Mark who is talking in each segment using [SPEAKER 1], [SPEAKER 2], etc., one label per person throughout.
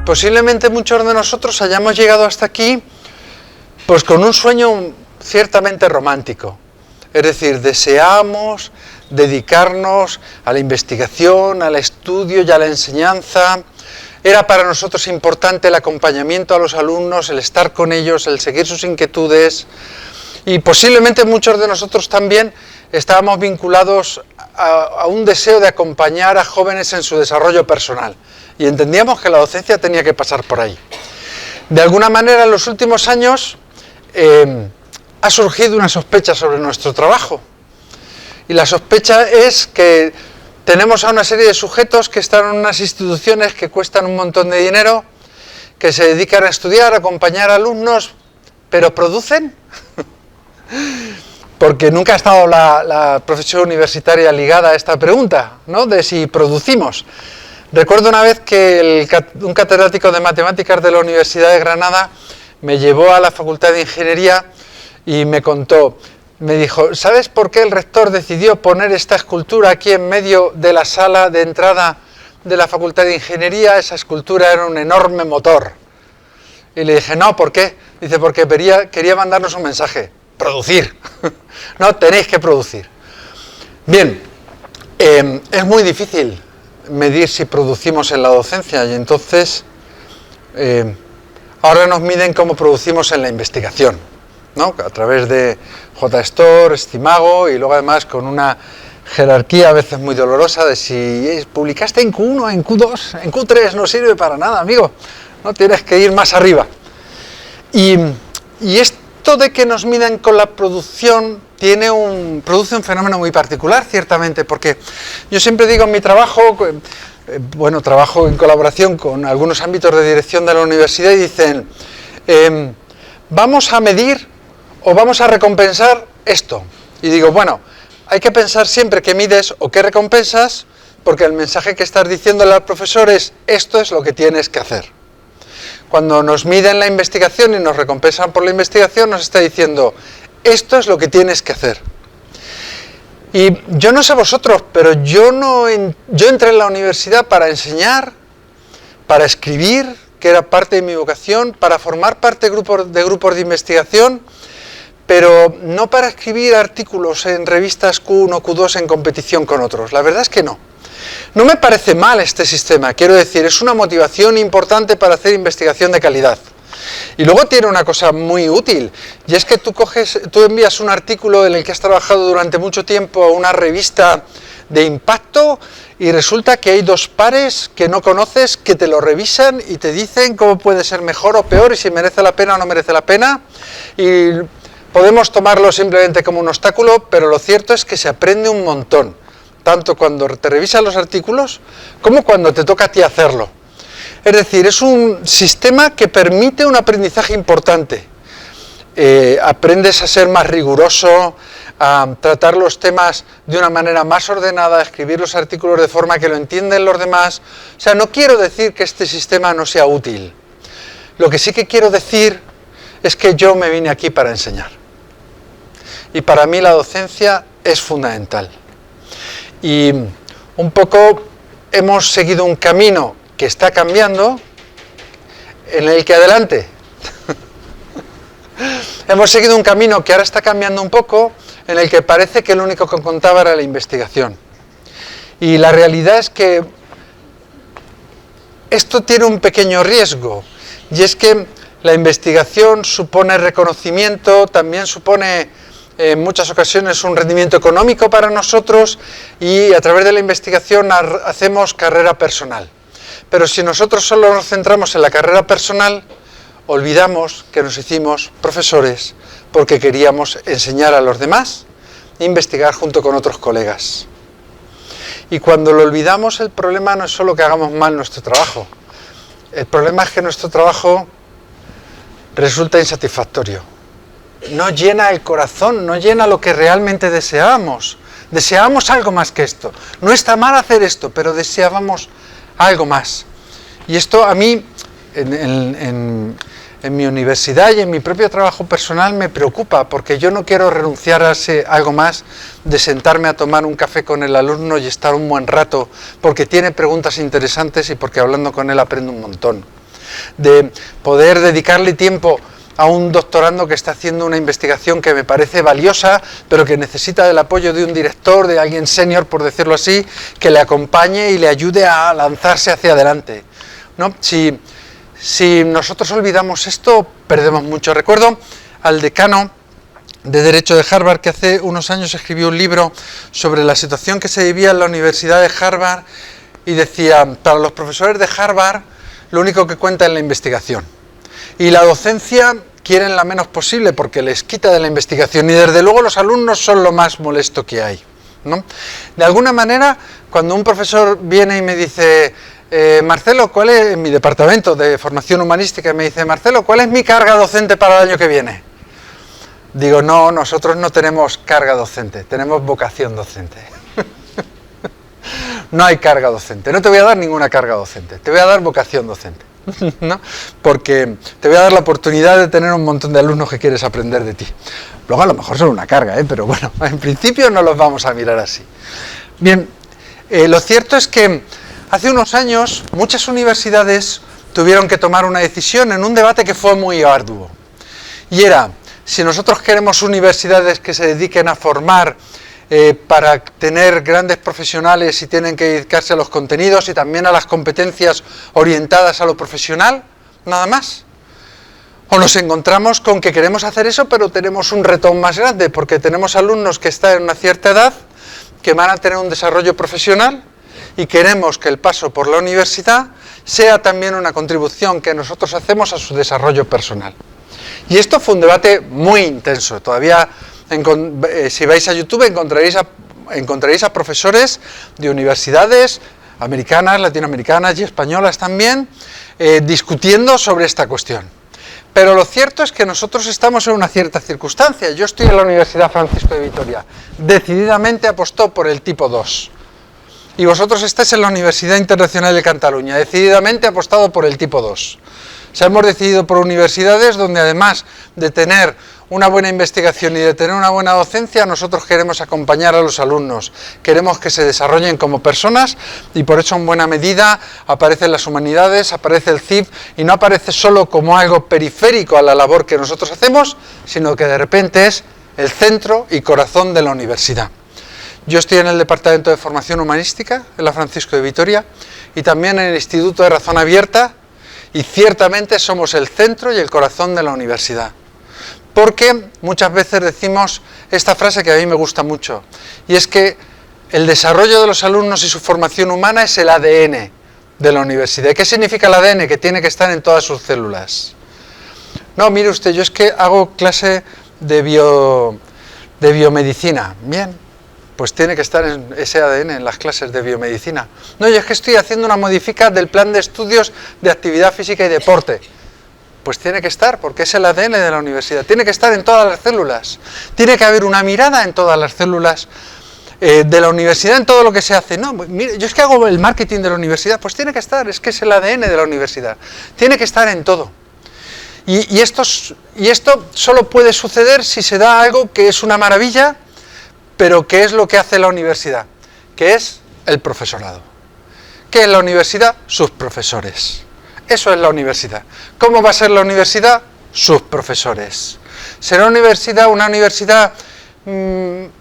[SPEAKER 1] posiblemente muchos de nosotros hayamos llegado hasta aquí pues con un sueño ciertamente romántico. Es decir, deseamos dedicarnos a la investigación, al estudio y a la enseñanza. Era para nosotros importante el acompañamiento a los alumnos, el estar con ellos, el seguir sus inquietudes. Y posiblemente muchos de nosotros también estábamos vinculados a un deseo de acompañar a jóvenes en su desarrollo personal. Y entendíamos que la docencia tenía que pasar por ahí. De alguna manera, en los últimos años ha surgido una sospecha sobre nuestro trabajo. Y la sospecha es que tenemos a una serie de sujetos que están en unas instituciones que cuestan un montón de dinero, que se dedican a estudiar, a acompañar a alumnos, pero ¿producen? Porque nunca ha estado la profesión universitaria ligada a esta pregunta, ¿no? De si producimos. Recuerdo una vez que un catedrático de matemáticas de la Universidad de Granada me llevó a la Facultad de Ingeniería y me contó, me dijo, ¿sabes por qué el rector decidió poner esta escultura aquí en medio de la sala de entrada de la Facultad de Ingeniería? Esa escultura era un enorme motor. Y le dije, no, ¿por qué? Dice, porque quería mandarnos un mensaje, producir. No, tenéis que producir. Bien, es muy difícil medir si producimos en la docencia y entonces ahora nos miden cómo producimos en la investigación, ¿no? A través de JSTOR, Stimago y luego además con una jerarquía a veces muy dolorosa de si publicaste en Q1, en Q2, en Q3 no sirve para nada, amigo, no tienes que ir más arriba. Y esto de que nos midan con la producción produce un fenómeno muy particular, ciertamente, porque yo siempre digo en mi trabajo, trabajo en colaboración con algunos ámbitos de dirección de la universidad y dicen, vamos a medir o vamos a recompensar esto. Y digo, bueno, hay que pensar siempre qué mides o qué recompensas, porque el mensaje que estás diciéndole al profesor es, esto es lo que tienes que hacer. Cuando nos miden la investigación y nos recompensan por la investigación, nos está diciendo, esto es lo que tienes que hacer. Y yo no sé vosotros, pero yo entré en la universidad para enseñar, para escribir, que era parte de mi vocación, para formar parte de grupos de investigación, pero no para escribir artículos en revistas Q1, Q2 en competición con otros. La verdad es que no. No me parece mal este sistema, quiero decir, es una motivación importante para hacer investigación de calidad. Y luego tiene una cosa muy útil, y es que tú envías un artículo en el que has trabajado durante mucho tiempo a una revista de impacto y resulta que hay dos pares que no conoces que te lo revisan y te dicen cómo puede ser mejor o peor y si merece la pena o no merece la pena. Y podemos tomarlo simplemente como un obstáculo, pero lo cierto es que se aprende un montón, tanto cuando te revisan los artículos como cuando te toca a ti hacerlo. Es decir, es un sistema que permite un aprendizaje importante. Aprendes a ser más riguroso, a tratar los temas de una manera más ordenada, a escribir los artículos de forma que lo entienden los demás. O sea, no quiero decir que este sistema no sea útil. Lo que sí que quiero decir es que yo me vine aquí para enseñar. Y para mí la docencia es fundamental. Y un poco hemos seguido un camino que está cambiando, en el que adelante hemos seguido un camino que ahora está cambiando un poco, en el que parece que lo único que contaba era la investigación. Y la realidad es que esto tiene un pequeño riesgo, y es que la investigación supone reconocimiento, también supone en muchas ocasiones un rendimiento económico para nosotros, y a través de la investigación hacemos carrera personal. Pero si nosotros solo nos centramos en la carrera personal, olvidamos que nos hicimos profesores porque queríamos enseñar a los demás e investigar junto con otros colegas. Y cuando lo olvidamos, el problema no es solo que hagamos mal nuestro trabajo. El problema es que nuestro trabajo resulta insatisfactorio. No llena el corazón, no llena lo que realmente deseábamos. Deseábamos algo más que esto. No está mal hacer esto, pero deseábamos algo más. Y esto a mí, en mi universidad y en mi propio trabajo personal, me preocupa, porque yo no quiero renunciar a ese algo más de sentarme a tomar un café con el alumno y estar un buen rato, porque tiene preguntas interesantes y porque hablando con él aprendo un montón. de poder dedicarle tiempo a un doctorando que está haciendo una investigación que me parece valiosa, pero que necesita del apoyo de un director, de alguien senior, por decirlo así, que le acompañe y le ayude a lanzarse hacia adelante, ¿no? Si nosotros olvidamos esto, perdemos mucho. Recuerdo al decano de Derecho de Harvard, que hace unos años escribió un libro sobre la situación que se vivía en la Universidad de Harvard, y decía, para los profesores de Harvard, lo único que cuenta es la investigación. Y la docencia quieren la menos posible porque les quita de la investigación, y desde luego los alumnos son lo más molesto que hay, ¿no? De alguna manera, cuando un profesor viene y me dice, Marcelo, ¿cuál es, en mi departamento de formación humanística, me dice, Marcelo, ¿cuál es mi carga docente para el año que viene? Digo, no, nosotros no tenemos carga docente, tenemos vocación docente. No hay carga docente, no te voy a dar ninguna carga docente, te voy a dar vocación docente, ¿no? Porque te voy a dar la oportunidad de tener un montón de alumnos que quieres aprender de ti. Luego a lo mejor son una carga, pero bueno, en principio no los vamos a mirar así. Bien, lo cierto es que hace unos años muchas universidades tuvieron que tomar una decisión en un debate que fue muy arduo. Y era, si nosotros queremos universidades que se dediquen a formar para tener grandes profesionales y tienen que dedicarse a los contenidos y también a las competencias orientadas a lo profesional, nada más. O nos encontramos con que queremos hacer eso, pero tenemos un reto más grande, porque tenemos alumnos que están en una cierta edad, que van a tener un desarrollo profesional, y queremos que el paso por la universidad sea también una contribución que nosotros hacemos a su desarrollo personal. Y esto fue un debate muy intenso. Todavía, si vais a YouTube, encontraréis a profesores de universidades americanas, latinoamericanas y españolas también, discutiendo sobre esta cuestión. Pero lo cierto es que nosotros estamos en una cierta circunstancia. Yo estoy en la Universidad Francisco de Vitoria. Decididamente apostó por el tipo 2. Y vosotros estáis en la Universidad Internacional de Cataluña. Decididamente apostado por el tipo 2. Se hemos decidido por universidades donde, además de tener una buena investigación y de tener una buena docencia, nosotros queremos acompañar a los alumnos, queremos que se desarrollen como personas, y por eso en buena medida aparecen las humanidades, aparece el CIF, y no aparece solo como algo periférico a la labor que nosotros hacemos, sino que de repente es el centro y corazón de la universidad. Yo estoy en el Departamento de Formación Humanística, en la Francisco de Vitoria, y también en el Instituto de Razón Abierta, y ciertamente somos el centro y el corazón de la universidad. Porque muchas veces decimos esta frase que a mí me gusta mucho, y es que el desarrollo de los alumnos y su formación humana es el ADN de la universidad. ¿Y qué significa el ADN? Que tiene que estar en todas sus células. No, mire usted, yo es que hago clase de biomedicina. Bien, pues tiene que estar en ese ADN, en las clases de biomedicina. No, yo es que estoy haciendo una modificación del plan de estudios de actividad física y deporte. Pues tiene que estar, porque es el ADN de la universidad. Tiene que estar en todas las células. Tiene que haber una mirada en todas las células de la universidad, en todo lo que se hace. No, mire, yo es que hago el marketing de la universidad. Pues tiene que estar, es que es el ADN de la universidad. Tiene que estar en todo. Y esto solo puede suceder si se da algo que es una maravilla, pero ¿qué es lo que hace la universidad? Que es el profesorado. ¿Qué es la universidad? Sus profesores. Eso es la universidad. ¿Cómo va a ser la universidad? Sus profesores. ¿Será una universidad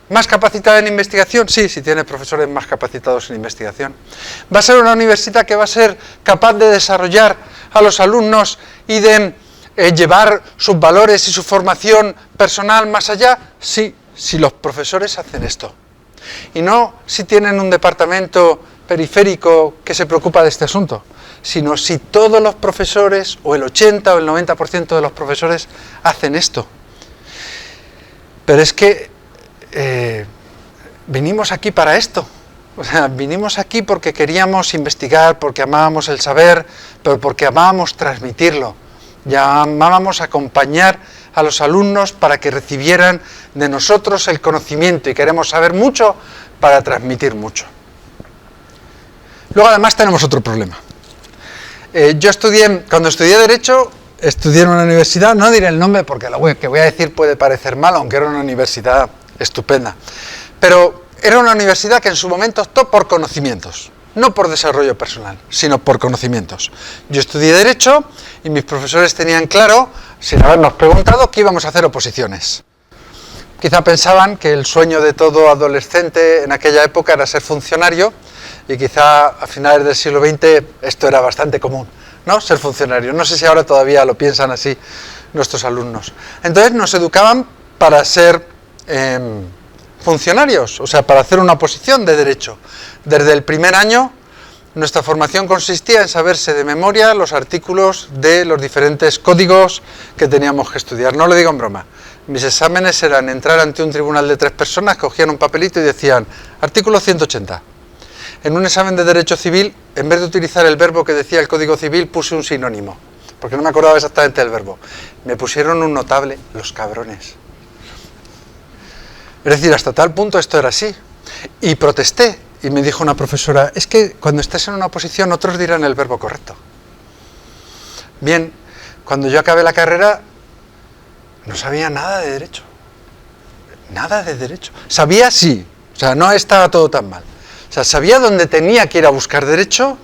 [SPEAKER 1] más capacitada en investigación? Sí, si tiene profesores más capacitados en investigación. ¿Va a ser una universidad que va a ser capaz de desarrollar a los alumnos y de llevar sus valores y su formación personal más allá? Sí, si los profesores hacen esto. Y no si tienen un departamento periférico que se preocupa de este asunto, sino si todos los profesores, o el 80 o el 90% de los profesores, hacen esto. Pero es que vinimos aquí para esto. O sea, vinimos aquí porque queríamos investigar, porque amábamos el saber, pero porque amábamos transmitirlo. Ya amábamos acompañar a los alumnos para que recibieran de nosotros el conocimiento, y queremos saber mucho para transmitir mucho. Luego además tenemos otro problema. Cuando estudié Derecho, estudié en una universidad, no diré el nombre porque lo que voy a decir puede parecer mal, aunque era una universidad estupenda, pero era una universidad que en su momento optó por conocimientos. no por desarrollo personal, sino por conocimientos. Yo estudié Derecho y mis profesores tenían claro, sin habernos preguntado, que íbamos a hacer oposiciones. Quizá pensaban que el sueño de todo adolescente en aquella época era ser funcionario, y quizá a finales del siglo XX esto era bastante común, ¿no? Ser funcionario. No sé si ahora todavía lo piensan así nuestros alumnos. Entonces nos educaban para ser funcionarios, o sea, para hacer una oposición de derecho. Desde el primer año nuestra formación consistía en saberse de memoria los artículos de los diferentes códigos que teníamos que estudiar. No lo digo en broma. Mis exámenes eran entrar ante un tribunal de 3 personas, cogían un papelito y decían artículo 180. En un examen de Derecho Civil, en vez de utilizar el verbo que decía el Código Civil, puse un sinónimo, porque no me acordaba exactamente del verbo. Me pusieron un notable, los cabrones. Es decir, hasta tal punto esto era así. Y protesté, y me dijo una profesora, es que cuando estés en una oposición otros dirán el verbo correcto. Bien, cuando yo acabé la carrera, no sabía nada de derecho. Nada de derecho. Sabía sí, o sea, no estaba todo tan mal. O sea, sabía dónde tenía que ir a buscar derecho,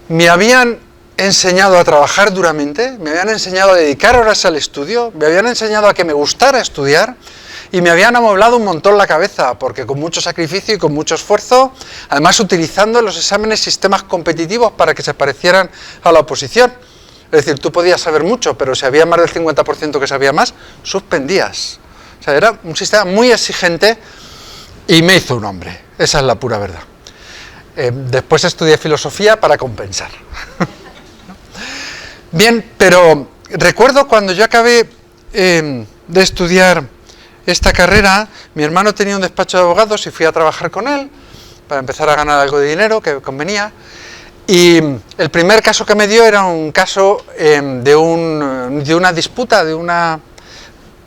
[SPEAKER 1] me habían enseñado a trabajar duramente, me habían enseñado a dedicar horas al estudio, me habían enseñado a que me gustara estudiar y me habían amueblado un montón la cabeza, porque con mucho sacrificio y con mucho esfuerzo, además utilizando en los exámenes sistemas competitivos para que se parecieran a la oposición. Es decir, tú podías saber mucho, pero si había más del 50% que sabía más, suspendías. O sea, era un sistema muy exigente y me hizo un hombre. Esa es la pura verdad. Después estudié filosofía para compensar. Bien, pero recuerdo cuando yo acabé de estudiar esta carrera, mi hermano tenía un despacho de abogados y fui a trabajar con él para empezar a ganar algo de dinero que convenía. Y el primer caso que me dio era un caso de una disputa, de una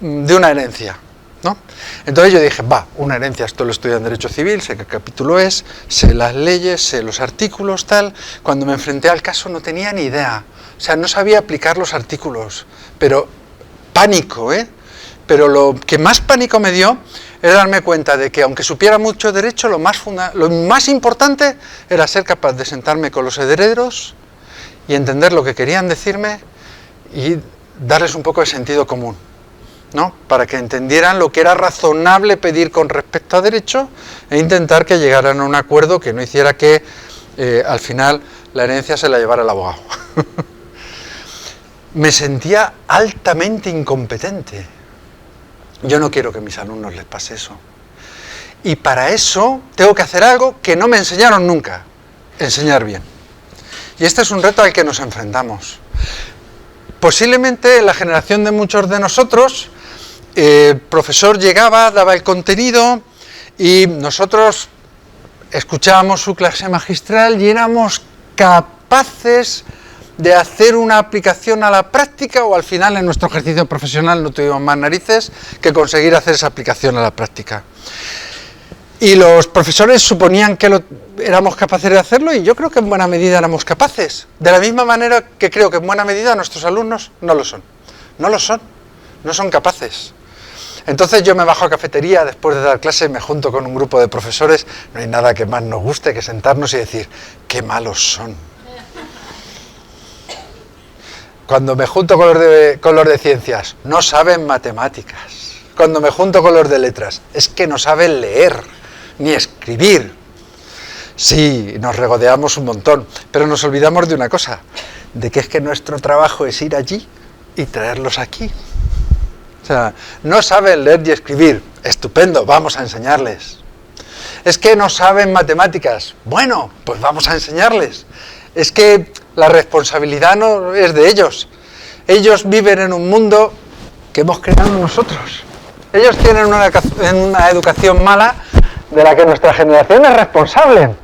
[SPEAKER 1] herencia, ¿no? Entonces yo dije, una herencia, esto lo estudio en Derecho Civil, sé qué capítulo es, sé las leyes, sé los artículos, tal. Cuando me enfrenté al caso no tenía ni idea, o sea, no sabía aplicar los artículos, pero pánico, Pero lo que más pánico me dio era darme cuenta de que aunque supiera mucho derecho, lo más importante era ser capaz de sentarme con los herederos y entender lo que querían decirme y darles un poco de sentido común, ¿no? Para que entendieran lo que era razonable pedir con respecto a derecho e intentar que llegaran a un acuerdo que no hiciera que al final la herencia se la llevara el abogado. Me sentía altamente incompetente. Yo no quiero que a mis alumnos les pase eso. Y para eso tengo que hacer algo que no me enseñaron nunca, enseñar bien. Y este es un reto al que nos enfrentamos. Posiblemente en la generación de muchos de nosotros, el profesor llegaba, daba el contenido y nosotros escuchábamos su clase magistral y éramos capaces de hacer una aplicación a la práctica, o al final en nuestro ejercicio profesional no tuvimos más narices que conseguir hacer esa aplicación a la práctica. Y los profesores suponían que éramos capaces de hacerlo, y yo creo que en buena medida éramos capaces. De la misma manera que creo que en buena medida nuestros alumnos no lo son. No lo son. No son capaces. Entonces yo me bajo a cafetería después de dar clase, me junto con un grupo de profesores, no hay nada que más nos guste que sentarnos y decir, qué malos son. Cuando me junto con los de ciencias, no saben matemáticas. Cuando me junto con los de letras, es que no saben leer, ni escribir. Sí, nos regodeamos un montón, pero nos olvidamos de una cosa, de que es que nuestro trabajo es ir allí y traerlos aquí. O sea, no saben leer y escribir, estupendo, vamos a enseñarles. Es que no saben matemáticas, bueno, pues vamos a enseñarles. Es que la responsabilidad no es de ellos. Ellos viven en un mundo que hemos creado nosotros. Ellos tienen una educación mala de la que nuestra generación es responsable.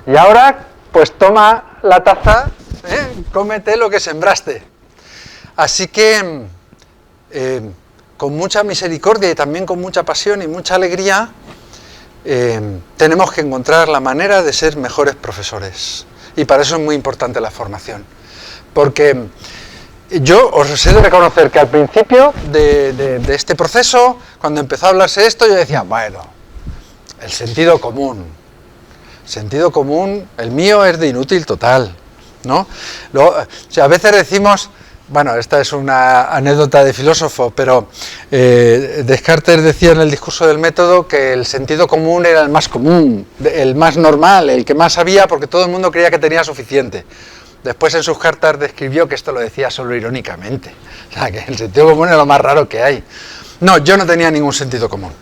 [SPEAKER 1] Y ahora, pues toma la taza, cómete lo que sembraste. Así que, con mucha misericordia y también con mucha pasión y mucha alegría, tenemos que encontrar la manera de ser mejores profesores. Y para eso es muy importante la formación. Porque yo os he de reconocer que al principio de este proceso, cuando empezó a hablarse de esto, yo decía, bueno, el sentido común. Sentido común, el mío es de inútil total, ¿no? Luego, o sea, a veces decimos, bueno, esta es una anécdota de filósofo, pero Descartes decía en el discurso del método que el sentido común era el más común, el más normal, el que más sabía, porque todo el mundo creía que tenía suficiente. Después en sus cartas describió que esto lo decía solo irónicamente, o sea, que el sentido común es lo más raro que hay. No, yo no tenía ningún sentido común,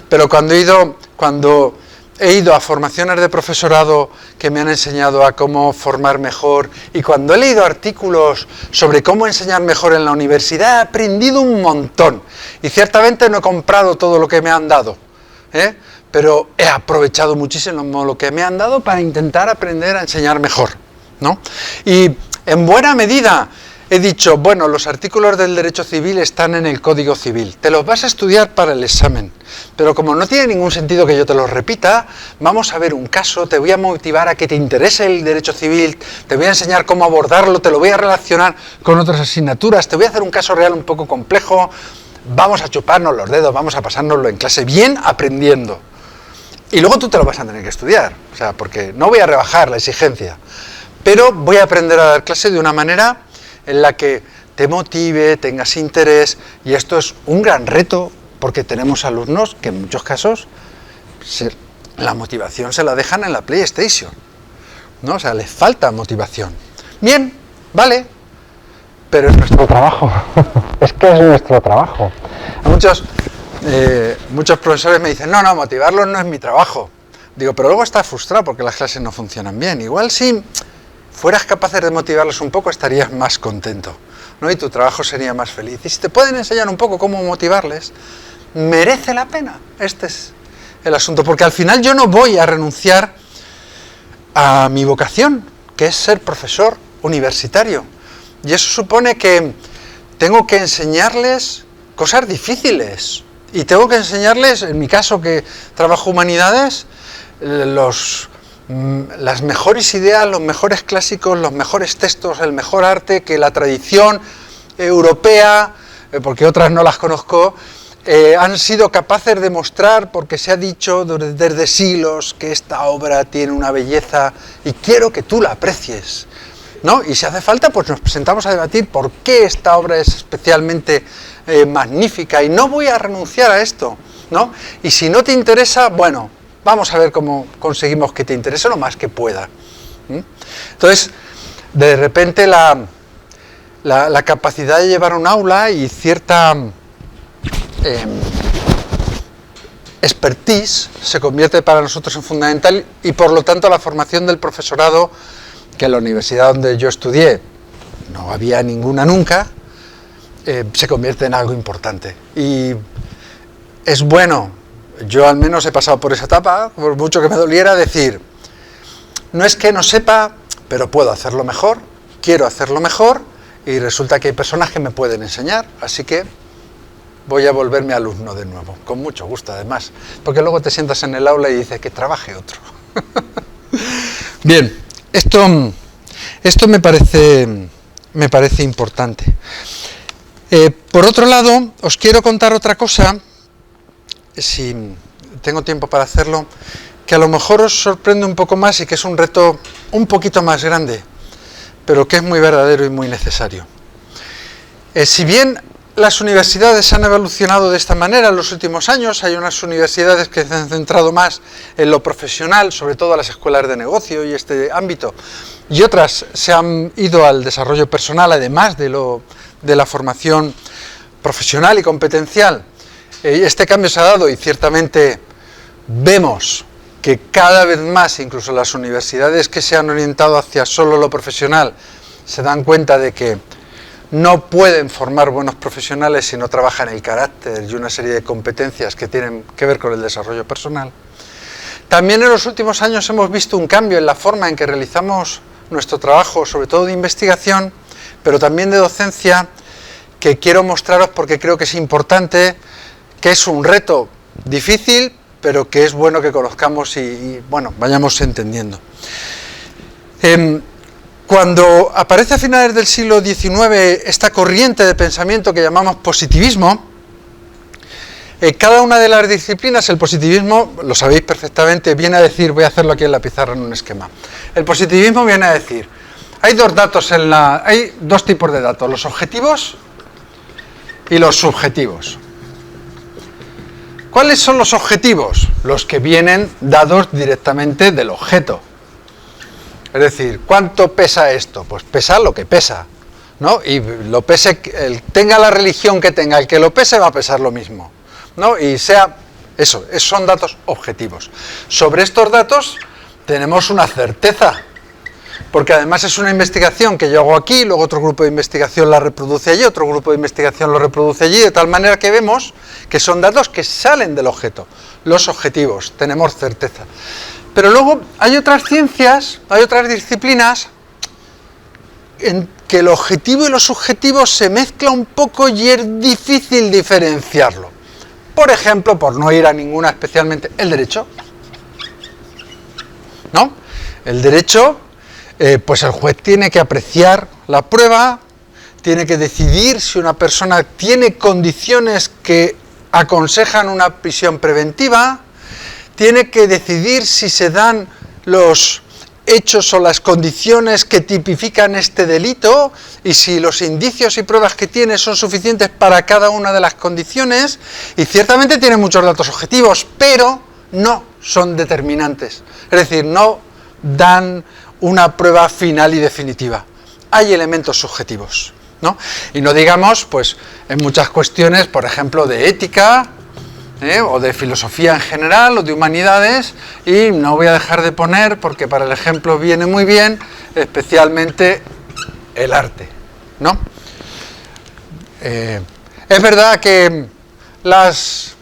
[SPEAKER 1] pero cuando he ido a formaciones de profesorado que me han enseñado a cómo formar mejor, y cuando he leído artículos sobre cómo enseñar mejor en la universidad, he aprendido un montón. Y ciertamente no he comprado todo lo que me han dado, pero he aprovechado muchísimo lo que me han dado para intentar aprender a enseñar mejor, ¿no? Y en buena medida he dicho, bueno, los artículos del derecho civil están en el Código Civil, te los vas a estudiar para el examen, pero como no tiene ningún sentido que yo te los repita, vamos a ver un caso, te voy a motivar a que te interese el derecho civil, te voy a enseñar cómo abordarlo, te lo voy a relacionar con otras asignaturas, te voy a hacer un caso real un poco complejo, vamos a chuparnos los dedos, vamos a pasárnoslo en clase bien aprendiendo. Y luego tú te lo vas a tener que estudiar, o sea, porque no voy a rebajar la exigencia, pero voy a aprender a dar clase de una manera en la que te motive, tengas interés, y esto es un gran reto, porque tenemos alumnos que en muchos casos la motivación se la dejan en la PlayStation, ¿no? O sea, les falta motivación. Bien, vale, pero es nuestro trabajo, es que es nuestro trabajo. Muchos profesores me dicen, no, motivarlos no es mi trabajo. Digo, pero luego estás frustrado porque las clases no funcionan bien. Igual si fueras capaz de motivarlos un poco, estarías más contento, ¿no? Y tu trabajo sería más feliz. Y si te pueden enseñar un poco cómo motivarles, merece la pena. Este es el asunto, porque al final yo no voy a renunciar a mi vocación, que es ser profesor universitario. Y eso supone que tengo que enseñarles cosas difíciles. Y tengo que enseñarles, en mi caso que trabajo humanidades, las mejores ideas, los mejores clásicos, los mejores textos, el mejor arte que la tradición europea, porque otras no las conozco, han sido capaces de mostrar, porque se ha dicho desde siglos que esta obra tiene una belleza y quiero que tú la aprecies, ¿no? Y si hace falta, pues nos presentamos a debatir por qué esta obra es especialmente magnífica, y no voy a renunciar a esto, ¿no? Y si no te interesa, bueno, vamos a ver cómo conseguimos que te interese lo más que pueda. Entonces, de repente la capacidad de llevar un aula y cierta expertise se convierte para nosotros en fundamental, y por lo tanto la formación del profesorado, que en la universidad donde yo estudié no había ninguna nunca, se convierte en algo importante. Y es bueno, yo al menos he pasado por esa etapa, por mucho que me doliera, decir, no es que no sepa, pero puedo hacerlo mejor, quiero hacerlo mejor, y resulta que hay personas que me pueden enseñar, así que voy a volverme alumno de nuevo, con mucho gusto además, porque luego te sientas en el aula y dices que trabaje otro. Bien, esto me parece importante. Por otro lado, os quiero contar otra cosa, si tengo tiempo para hacerlo, que a lo mejor os sorprende un poco más y que es un reto un poquito más grande, pero que es muy verdadero y muy necesario. Si bien las universidades han evolucionado de esta manera en los últimos años, hay unas universidades que se han centrado más en lo profesional, sobre todo las escuelas de negocio y este ámbito, y otras se han ido al desarrollo personal, además de la formación profesional y competencial. Este cambio se ha dado y ciertamente vemos que cada vez más, incluso las universidades que se han orientado hacia solo lo profesional, se dan cuenta de que no pueden formar buenos profesionales si no trabajan el carácter y una serie de competencias que tienen que ver con el desarrollo personal. También en los últimos años hemos visto un cambio en la forma en que realizamos nuestro trabajo, sobre todo de investigación, pero también de docencia, que quiero mostraros porque creo que es importante, que es un reto difícil, pero que es bueno que conozcamos y bueno, vayamos entendiendo. Cuando aparece a finales del siglo XIX esta corriente de pensamiento que llamamos positivismo, cada una de las disciplinas, el positivismo, lo sabéis perfectamente, viene a decir, voy a hacerlo aquí en la pizarra en un esquema. El positivismo viene a decir, hay dos tipos de datos, los objetivos y los subjetivos. ¿Cuáles son los objetivos? Los que vienen dados directamente del objeto. Es decir, ¿cuánto pesa esto? Pues pesa lo que pesa, ¿no? Y lo pese, tenga la religión que tenga, el que lo pese va a pesar lo mismo, ¿no? Y sea eso, son datos objetivos. Sobre estos datos tenemos una certeza, porque además es una investigación que yo hago aquí, luego otro grupo de investigación la reproduce allí, otro grupo de investigación lo reproduce allí, de tal manera que vemos que son datos que salen del objeto, los objetivos, tenemos certeza. Pero luego hay otras ciencias, hay otras disciplinas en que el objetivo y lo subjetivo se mezcla un poco y es difícil diferenciarlo. Por ejemplo, por no ir a ninguna especialmente, el derecho, ¿no? El derecho, pues el juez tiene que apreciar la prueba, tiene que decidir si una persona tiene condiciones que aconsejan una prisión preventiva, tiene que decidir si se dan los hechos o las condiciones que tipifican este delito y si los indicios y pruebas que tiene son suficientes para cada una de las condiciones, y ciertamente tiene muchos datos objetivos, pero no son determinantes, es decir, no dan una prueba final y definitiva. Hay elementos subjetivos, ¿no? Y no digamos, pues, en muchas cuestiones, por ejemplo, de ética, o de filosofía en general, o de humanidades, y no voy a dejar de poner, porque para el ejemplo viene muy bien, especialmente el arte, ¿no? Es verdad que Las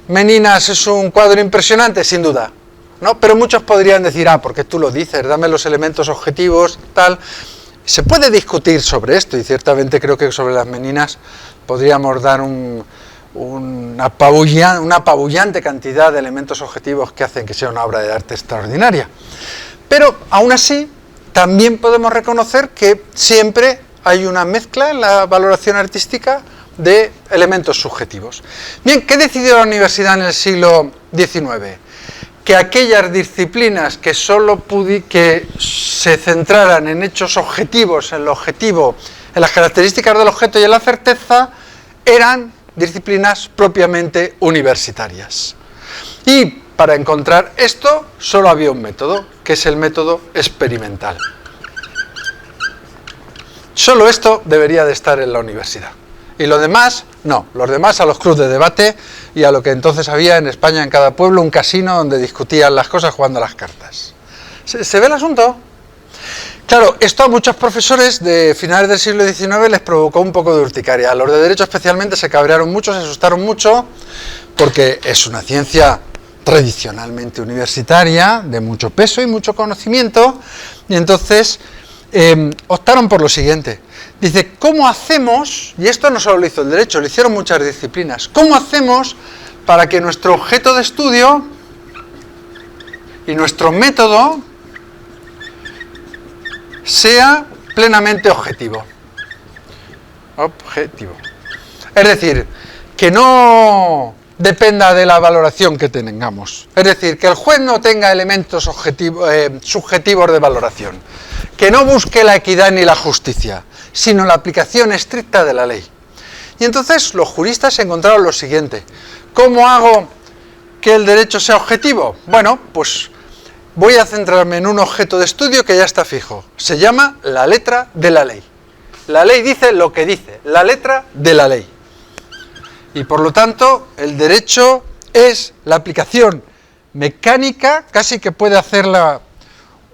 [SPEAKER 1] Meninas es un cuadro impresionante, sin duda, ¿no? Pero muchos podrían decir, porque tú lo dices, dame los elementos objetivos, tal. Se puede discutir sobre esto, y ciertamente creo que sobre Las Meninas podríamos dar una apabullante cantidad de elementos objetivos que hacen que sea una obra de arte extraordinaria. Pero, aún así, también podemos reconocer que siempre hay una mezcla en la valoración artística de elementos subjetivos. Bien, ¿qué decidió la universidad en el siglo XIX? Que aquellas disciplinas que que se centraran en hechos objetivos, en lo objetivo, en las características del objeto y en la certeza, eran disciplinas propiamente universitarias. Y para encontrar esto solo había un método, que es el método experimental. Solo esto debería de estar en la universidad. Y lo demás, no. Los demás a los clubes de debate y a lo que entonces había en España, en cada pueblo, un casino donde discutían las cosas jugando a las cartas. ¿Se ve el asunto? Claro, esto a muchos profesores de finales del siglo XIX les provocó un poco de urticaria. A los de Derecho especialmente se cabrearon mucho, se asustaron mucho, porque es una ciencia tradicionalmente universitaria, de mucho peso y mucho conocimiento, y entonces optaron por lo siguiente. Dice, ¿cómo hacemos? Y esto no solo lo hizo el Derecho, lo hicieron muchas disciplinas. ¿Cómo hacemos para que nuestro objeto de estudio y nuestro método sea plenamente objetivo? Objetivo. Es decir, que no dependa de la valoración que tengamos. Es decir, que el juez no tenga elementos subjetivos de valoración. Que no busque la equidad ni la justicia, sino la aplicación estricta de la ley. Y entonces los juristas encontraron lo siguiente. ¿Cómo hago que el derecho sea objetivo? Bueno, pues voy a centrarme en un objeto de estudio que ya está fijo. Se llama la letra de la ley. La ley dice lo que dice, la letra de la ley. Y por lo tanto, el derecho es la aplicación mecánica, casi que puede hacerla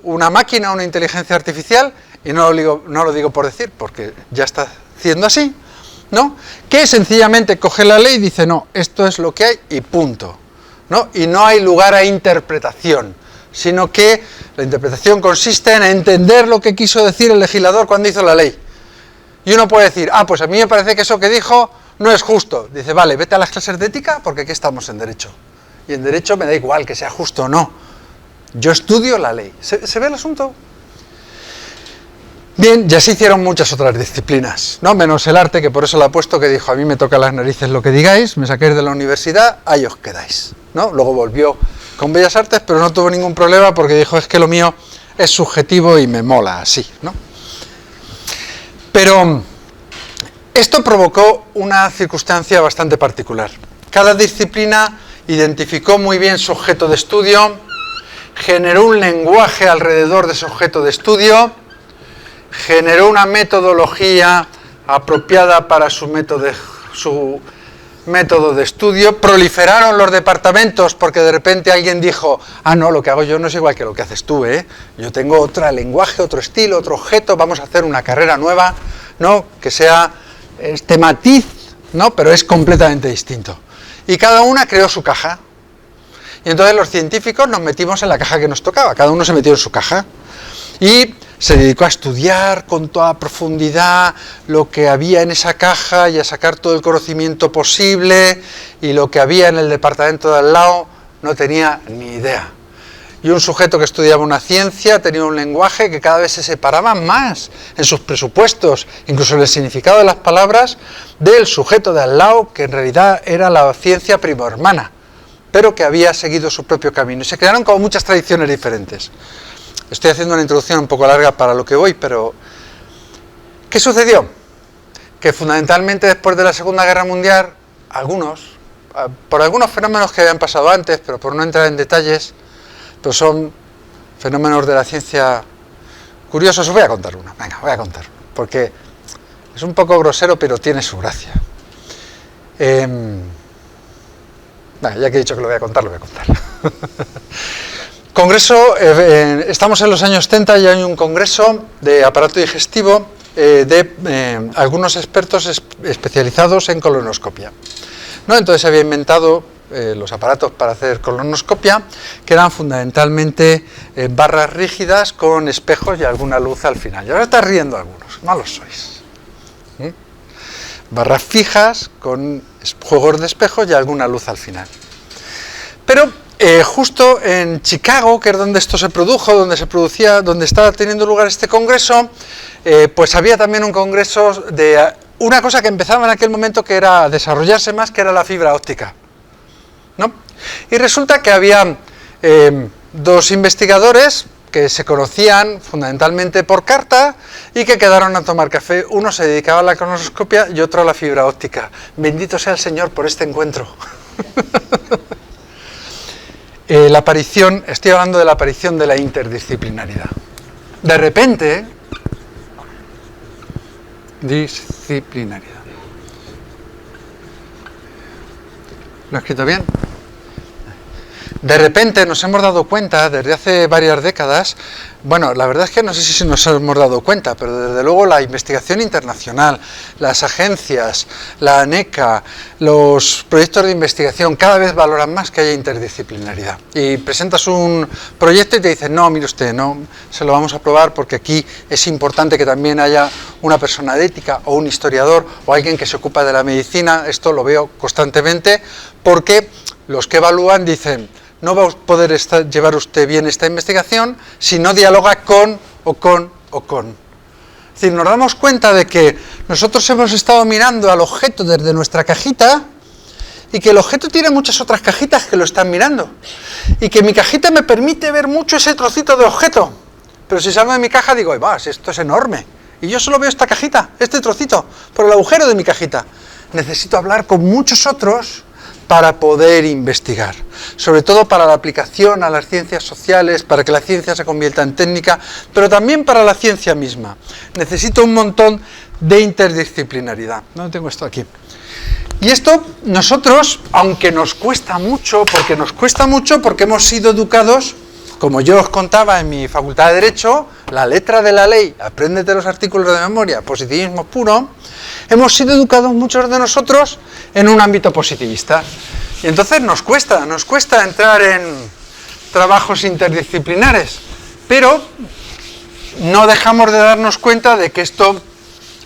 [SPEAKER 1] una máquina, una inteligencia artificial, y no lo digo por decir, porque ya está siendo así, ¿no? Que sencillamente coge la ley y dice, no, esto es lo que hay y punto, ¿no? Y no hay lugar a interpretación, sino que la interpretación consiste en entender lo que quiso decir el legislador cuando hizo la ley. Y uno puede decir, pues a mí me parece que eso que dijo no es justo. Dice, vale, vete a las clases de ética porque aquí estamos en derecho. Y en derecho me da igual que sea justo o no. Yo estudio la ley. ¿Se ve el asunto? Bien, ya se hicieron muchas otras disciplinas, ¿no? Menos el arte, que por eso lo ha puesto, que dijo, a mí me toca las narices lo que digáis, me saquéis de la universidad, ahí os quedáis, ¿no? Luego volvió con Bellas Artes, pero no tuvo ningún problema porque dijo, es que lo mío es subjetivo y me mola así, ¿no? Pero esto provocó una circunstancia bastante particular. Cada disciplina identificó muy bien su objeto de estudio, generó un lenguaje alrededor de su objeto de estudio, generó una metodología apropiada para su método de estudio, proliferaron los departamentos porque de repente alguien dijo, ah no, lo que hago yo no es igual que lo que haces tú, yo tengo otro lenguaje, otro estilo, otro objeto, vamos a hacer una carrera nueva, ¿no? Que sea este matiz, ¿no? Pero es completamente distinto. Y cada una creó su caja. Y entonces los científicos nos metimos en la caja que nos tocaba, cada uno se metió en su caja. Y se dedicó a estudiar con toda profundidad lo que había en esa caja y a sacar todo el conocimiento posible, y lo que había en el departamento de al lado no tenía ni idea. Y un sujeto que estudiaba una ciencia tenía un lenguaje que cada vez se separaba más en sus presupuestos, incluso en el significado de las palabras, del sujeto de al lado, que en realidad era la ciencia primo hermana, pero que había seguido su propio camino. Y se crearon como muchas tradiciones diferentes. Estoy haciendo una introducción un poco larga para lo que voy, pero ¿qué sucedió? Que fundamentalmente después de la Segunda Guerra Mundial, por algunos fenómenos que habían pasado antes, pero por no entrar en detalles, pero son fenómenos de la ciencia curiosos, os voy a contar uno, venga, voy a contar, porque es un poco grosero, pero tiene su gracia. Ya que he dicho que lo voy a contar, lo voy a contar. Congreso, estamos en los años 70 y hay un congreso de aparato digestivo de algunos expertos especializados en colonoscopia, ¿no? Entonces se había inventado los aparatos para hacer colonoscopia, que eran fundamentalmente barras rígidas con espejos y alguna luz al final. Y ahora están riendo algunos, malos sois. Barras fijas con juegos de espejos y alguna luz al final. Pero justo en Chicago, que es donde esto se produjo, donde estaba teniendo lugar este congreso, pues había también un congreso de una cosa que empezaba en aquel momento, que era a desarrollarse más, que era la fibra óptica, ¿no? Y resulta que había dos investigadores que se conocían fundamentalmente por carta y que quedaron a tomar café. Uno se dedicaba a la colonoscopia y otro a la fibra óptica. Bendito sea el Señor por este encuentro. Estoy hablando de la aparición de la interdisciplinaridad. De repente, disciplinaridad. ¿Lo he escrito bien? De repente nos hemos dado cuenta, desde hace varias décadas, bueno, la verdad es que no sé si nos hemos dado cuenta, pero desde luego la investigación internacional, las agencias, la ANECA, los proyectos de investigación cada vez valoran más que haya interdisciplinaridad. Y presentas un proyecto y te dicen, no, mire usted, no se lo vamos a aprobar porque aquí es importante que también haya una persona de ética o un historiador o alguien que se ocupa de la medicina. Esto lo veo constantemente porque los que evalúan dicen, no va a poder llevar usted bien esta investigación si no dialoga con. Es decir, nos damos cuenta de que nosotros hemos estado mirando al objeto desde nuestra cajita y que el objeto tiene muchas otras cajitas que lo están mirando. Y que mi cajita me permite ver mucho ese trocito de objeto. Pero si salgo de mi caja digo, esto es enorme. Y yo solo veo esta cajita, este trocito, por el agujero de mi cajita. Necesito hablar con muchos otros para poder investigar, sobre todo para la aplicación a las ciencias sociales, para que la ciencia se convierta en técnica, pero también para la ciencia misma. Necesito un montón de interdisciplinaridad. ¿Dónde tengo esto? Aquí. Y esto nosotros, aunque nos cuesta mucho, porque hemos sido educados, como yo os contaba en mi facultad de Derecho, la letra de la ley, apréndete los artículos de memoria, positivismo puro, hemos sido educados muchos de nosotros en un ámbito positivista. Y entonces nos cuesta entrar en trabajos interdisciplinares, pero no dejamos de darnos cuenta de que esto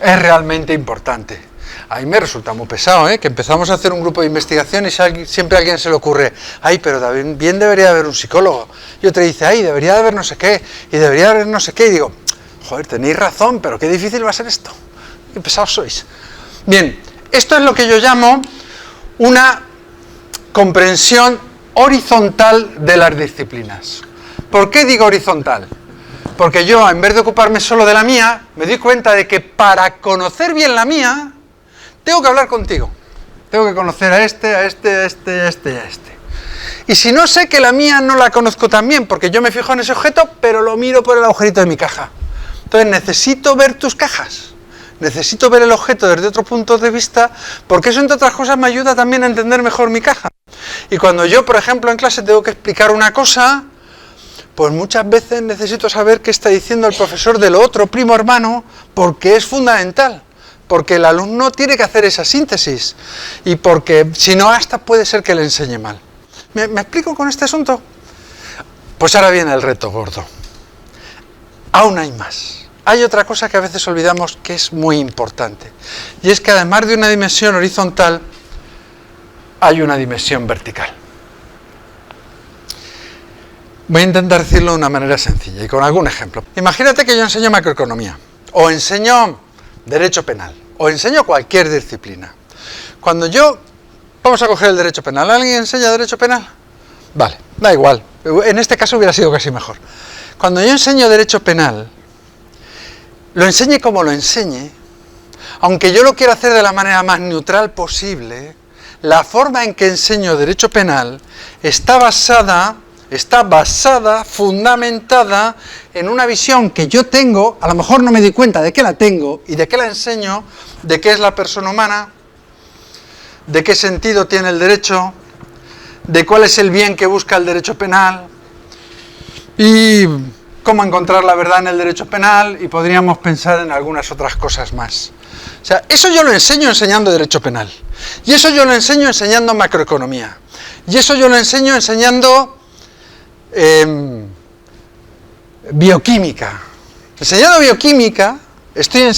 [SPEAKER 1] es realmente importante. A mí me resulta muy pesado, que empezamos a hacer un grupo de investigación y siempre a alguien se le ocurre, pero bien debería haber un psicólogo. Y otro dice, debería de haber no sé qué, y debería haber no sé qué, y digo, joder, tenéis razón, pero qué difícil va a ser esto. Qué pesados sois. Bien, esto es lo que yo llamo una comprensión horizontal de las disciplinas. ¿Por qué digo horizontal? Porque yo, en vez de ocuparme solo de la mía, me doy cuenta de que para conocer bien la mía, tengo que hablar contigo. Tengo que conocer a este. Y si no sé que la mía no la conozco tan bien, porque yo me fijo en ese objeto, pero lo miro por el agujerito de mi caja. Entonces necesito ver tus cajas. Necesito ver el objeto desde otro punto de vista, porque eso, entre otras cosas, me ayuda también a entender mejor mi caja. Y cuando yo, por ejemplo, en clase tengo que explicar una cosa, pues muchas veces necesito saber qué está diciendo el profesor de lo otro, primo hermano, porque es fundamental. Porque el alumno tiene que hacer esa síntesis. Y porque, si no, hasta puede ser que le enseñe mal. ¿Me explico con este asunto? Pues ahora viene el reto gordo. Aún hay más. Hay otra cosa que a veces olvidamos que es muy importante. Y es que además de una dimensión horizontal, hay una dimensión vertical. Voy a intentar decirlo de una manera sencilla y con algún ejemplo. Imagínate que yo enseño macroeconomía, o enseño derecho penal, o enseño cualquier disciplina. Cuando yo... Vamos a coger el derecho penal. ¿Alguien enseña derecho penal? Vale, da igual. En este caso hubiera sido casi mejor. Cuando yo enseño derecho penal, lo enseñe como lo enseñe, aunque yo lo quiera hacer de la manera más neutral posible, la forma en que enseño derecho penal está basada, fundamentada en una visión que yo tengo, a lo mejor no me di cuenta de que la tengo y de que la enseño, de qué es la persona humana, de qué sentido tiene el derecho, de cuál es el bien que busca el derecho penal y cómo encontrar la verdad en el derecho penal, y podríamos pensar en algunas otras cosas más. O sea, eso yo lo enseño enseñando derecho penal, y eso yo lo enseño enseñando macroeconomía, y eso yo lo enseño enseñando bioquímica. Enseñando bioquímica, estoy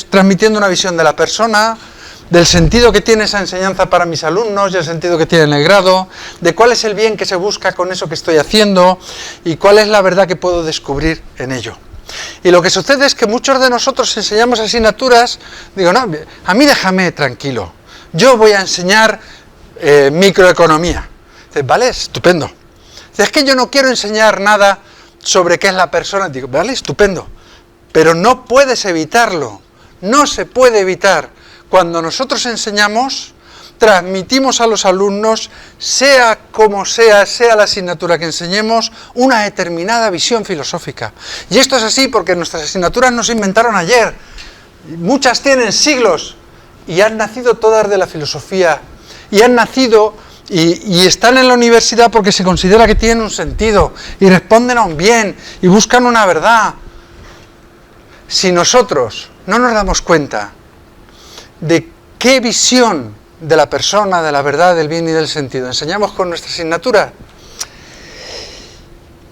[SPEAKER 1] transmitiendo una visión de la persona, del sentido que tiene esa enseñanza para mis alumnos y el sentido que tiene en el grado, de cuál es el bien que se busca con eso que estoy haciendo y cuál es la verdad que puedo descubrir en ello. Y lo que sucede es que muchos de nosotros enseñamos asignaturas, digo, no, a mí déjame tranquilo, yo voy a enseñar microeconomía. Dices, vale, estupendo. Dices, es que yo no quiero enseñar nada sobre qué es la persona. Digo, vale, estupendo, pero no puedes evitarlo, no se puede evitar. Cuando nosotros enseñamos, transmitimos a los alumnos, sea como sea la asignatura que enseñemos, una determinada visión filosófica. Y esto es así porque nuestras asignaturas no se inventaron ayer. Muchas tienen siglos y han nacido todas de la filosofía. Y han nacido y están en la universidad porque se considera que tienen un sentido y responden a un bien y buscan una verdad. Si nosotros no nos damos cuenta de qué visión de la persona, de la verdad, del bien y del sentido enseñamos con nuestra asignatura,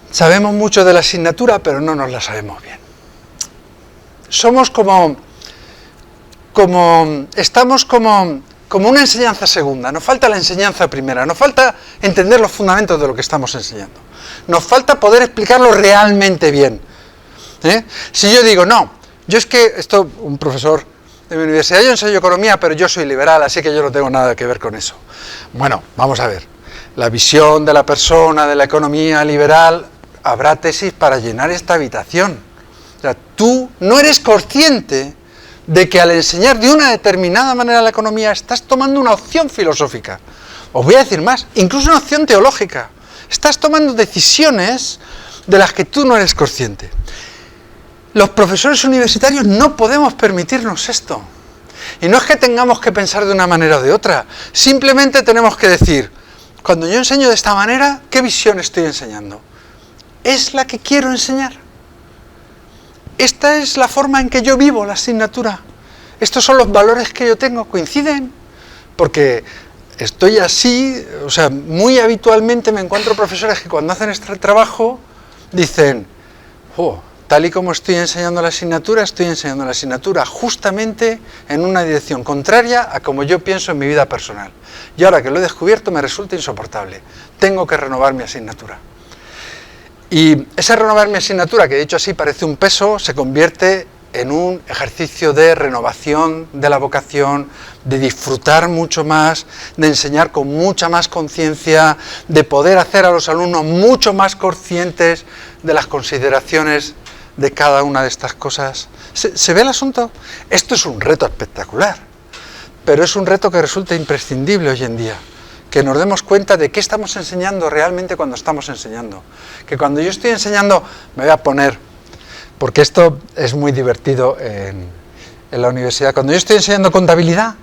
[SPEAKER 1] sabemos mucho de la asignatura, pero no nos la sabemos bien. Somos estamos como una enseñanza segunda, nos falta la enseñanza primera, nos falta entender los fundamentos de lo que estamos enseñando, nos falta poder explicarlo realmente bien. Si yo digo, no, yo es que, un profesor de mi universidad, yo enseño economía, pero yo soy liberal, así que yo no tengo nada que ver con eso. Bueno, vamos a ver, la visión de la persona, de la economía liberal, habrá tesis para llenar esta habitación. O sea, tú no eres consciente de que al enseñar de una determinada manera la economía estás tomando una opción filosófica. Os voy a decir más, incluso una opción teológica. Estás tomando decisiones de las que tú no eres consciente. Los profesores universitarios no podemos permitirnos esto. Y no es que tengamos que pensar de una manera o de otra. Simplemente tenemos que decir, cuando yo enseño de esta manera, ¿qué visión estoy enseñando? ¿Es la que quiero enseñar? ¿Esta es la forma en que yo vivo la asignatura? ¿Estos son los valores que yo tengo? ¿Coinciden? Porque estoy así, o sea, muy habitualmente me encuentro profesores que cuando hacen este trabajo dicen, tal y como estoy enseñando la asignatura justamente en una dirección contraria a como yo pienso en mi vida personal. Y ahora que lo he descubierto me resulta insoportable. Tengo que renovar mi asignatura. Y ese renovar mi asignatura, que dicho así parece un peso, se convierte en un ejercicio de renovación de la vocación, de disfrutar mucho más, de enseñar con mucha más conciencia, de poder hacer a los alumnos mucho más conscientes de las consideraciones de cada una de estas cosas. ¿Se ve el asunto? Esto es un reto espectacular, pero es un reto que resulta imprescindible hoy en día. Que nos demos cuenta de qué estamos enseñando realmente cuando estamos enseñando. Que cuando yo estoy enseñando, me voy a poner, porque esto es muy divertido en la universidad, cuando yo estoy enseñando contabilidad,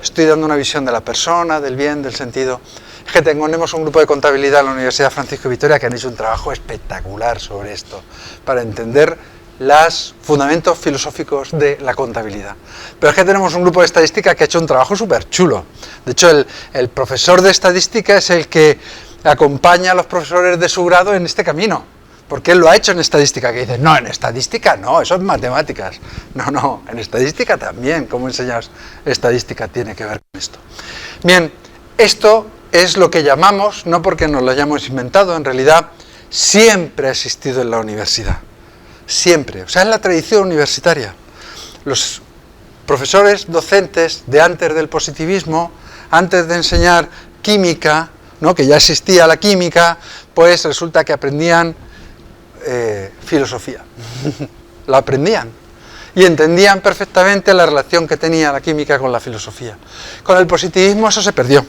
[SPEAKER 1] estoy dando una visión de la persona, del bien, del sentido. Es que tenemos un grupo de contabilidad en la Universidad Francisco de Vitoria que han hecho un trabajo espectacular sobre esto, para entender los fundamentos filosóficos de la contabilidad. Pero es que tenemos un grupo de estadística que ha hecho un trabajo súper chulo. De hecho, el profesor de estadística es el que acompaña a los profesores de su grado en este camino, porque él lo ha hecho en estadística, que dice, no, en estadística no, eso es matemáticas. No, en estadística también, ¿cómo enseñas estadística tiene que ver con esto? Bien, esto es lo que llamamos, no porque nos lo hayamos inventado, en realidad siempre ha existido en la universidad. Siempre, o sea, es la tradición universitaria. Los profesores docentes de antes del positivismo, antes de enseñar química, ¿no?, que ya existía la química, pues resulta que aprendían filosofía. La aprendían y entendían perfectamente la relación que tenía la química con la filosofía. Con el positivismo eso se perdió.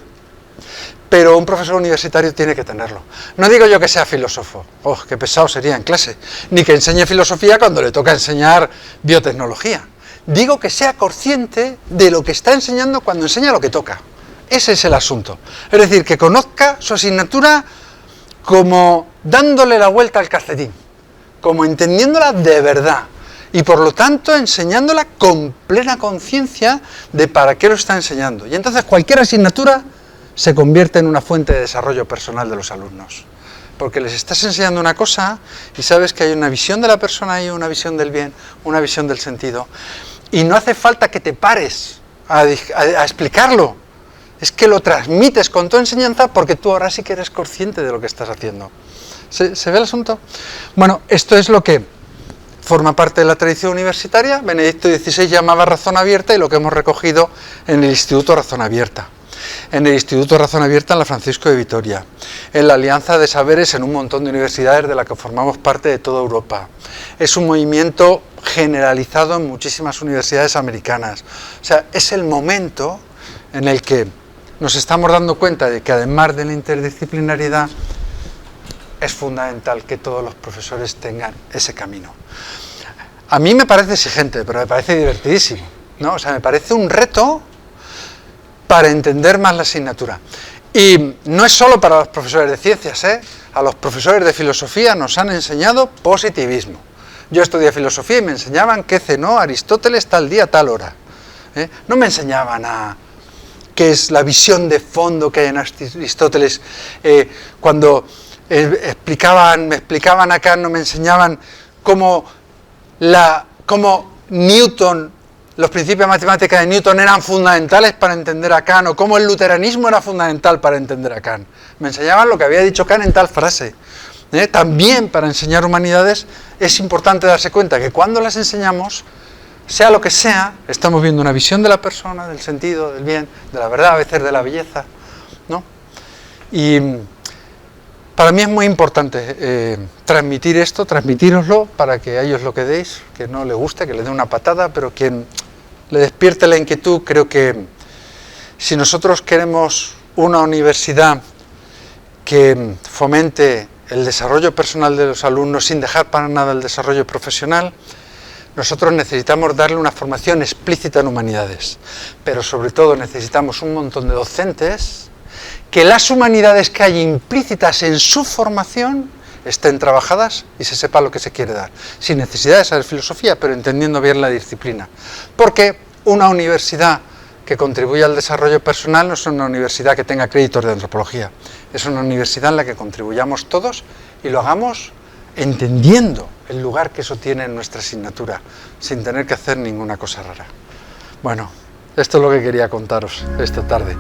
[SPEAKER 1] Pero un profesor universitario tiene que tenerlo. No digo yo que sea filósofo, qué pesado sería en clase, ni que enseñe filosofía cuando le toca enseñar biotecnología. Digo que sea consciente de lo que está enseñando cuando enseña lo que toca. Ese es el asunto. Es decir, que conozca su asignatura como dándole la vuelta al calcetín, como entendiéndola de verdad, y por lo tanto enseñándola con plena conciencia de para qué lo está enseñando. Y entonces cualquier asignatura se convierte en una fuente de desarrollo personal de los alumnos, porque les estás enseñando una cosa y sabes que hay una visión de la persona y una visión del bien, una visión del sentido, y no hace falta que te pares a explicarlo, es que lo transmites con tu enseñanza porque tú ahora sí que eres consciente de lo que estás haciendo. ¿Se ve el asunto? Bueno, esto es lo que forma parte de la tradición universitaria. Benedicto XVI llamaba razón abierta y lo que hemos recogido en el Instituto Razón Abierta. En el Instituto Razón Abierta en la Francisco de Vitoria, en la Alianza de Saberes en un montón de universidades de la que formamos parte de toda Europa. Es un movimiento generalizado en muchísimas universidades americanas. O sea, es el momento en el que nos estamos dando cuenta de que además de la interdisciplinariedad, es fundamental que todos los profesores tengan ese camino. A mí me parece exigente, pero me parece divertidísimo, ¿no? O sea, me parece un reto para entender más la asignatura. Y no es solo para los profesores de ciencias, a los profesores de filosofía nos han enseñado positivismo. Yo estudié filosofía y me enseñaban que cenó Aristóteles tal día, tal hora. No me enseñaban a qué es la visión de fondo que hay en Aristóteles. Cuando me explicaban acá, no me enseñaban cómo Newton, los principios de matemática de Newton eran fundamentales para entender a Kant, o cómo el luteranismo era fundamental para entender a Kant. Me enseñaban lo que había dicho Kant en tal frase. También para enseñar humanidades es importante darse cuenta que cuando las enseñamos, sea lo que sea, estamos viendo una visión de la persona, del sentido, del bien, de la verdad, a veces de la belleza, ¿no? Y para mí es muy importante transmitir esto, transmitíroslo para que a ellos lo que deis, que no le guste, que le dé una patada, pero quien le despierte la inquietud, creo que si nosotros queremos una universidad que fomente el desarrollo personal de los alumnos sin dejar para nada el desarrollo profesional, nosotros necesitamos darle una formación explícita en humanidades, pero sobre todo necesitamos un montón de docentes que las humanidades que hay implícitas en su formación estén trabajadas y se sepa lo que se quiere dar, sin necesidad de saber filosofía, pero entendiendo bien la disciplina. Porque una universidad que contribuya al desarrollo personal no es una universidad que tenga créditos de antropología, es una universidad en la que contribuyamos todos y lo hagamos entendiendo el lugar que eso tiene en nuestra asignatura, sin tener que hacer ninguna cosa rara. Bueno, esto es lo que quería contaros esta tarde.